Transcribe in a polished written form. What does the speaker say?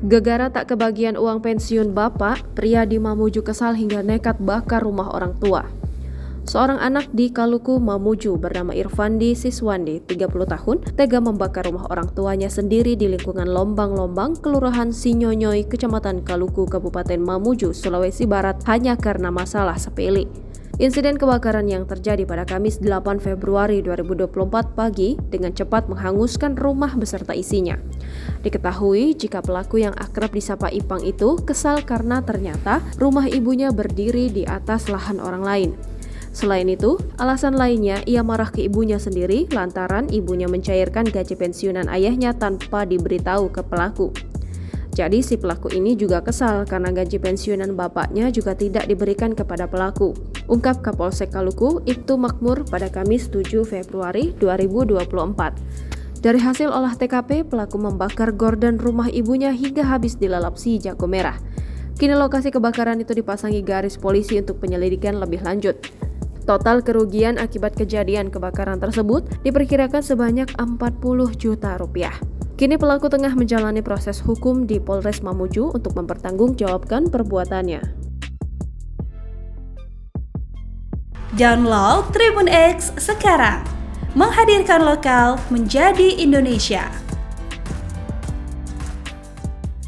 Gegara tak kebagian uang pensiun bapak, pria di Mamuju kesal hingga nekat bakar rumah orang tua. Seorang anak di Kaluku, Mamuju bernama Irfandi Siswandi, 30 tahun, tega membakar rumah orang tuanya sendiri di lingkungan Lombang-Lombang, Kelurahan Sinyonyoy, Kecamatan Kaluku, Kabupaten Mamuju, Sulawesi Barat hanya karena masalah sepele. Insiden kebakaran yang terjadi pada Kamis 8 Februari 2024 pagi dengan cepat menghanguskan rumah beserta isinya. Diketahui jika pelaku yang akrab disapa Ipang itu kesal karena ternyata rumah ibunya berdiri di atas lahan orang lain. Selain itu, alasan lainnya ia marah ke ibunya sendiri lantaran ibunya mencairkan gaji pensiunan ayahnya tanpa diberitahu ke pelaku. Jadi si pelaku ini juga kesal karena gaji pensiunan bapaknya juga tidak diberikan kepada pelaku. Ungkap Kapolsek Kaluku, Ibtu Makmur pada Kamis 7 Februari 2024. Dari hasil olah TKP, pelaku membakar gorden rumah ibunya hingga habis dilalap si jago merah. Kini lokasi kebakaran itu dipasangi garis polisi untuk penyelidikan lebih lanjut. Total kerugian akibat kejadian kebakaran tersebut diperkirakan sebanyak 40 juta rupiah. Kini pelaku tengah menjalani proses hukum di Polres Mamuju untuk mempertanggungjawabkan perbuatannya. Download Tribun X sekarang, menghadirkan lokal menjadi Indonesia.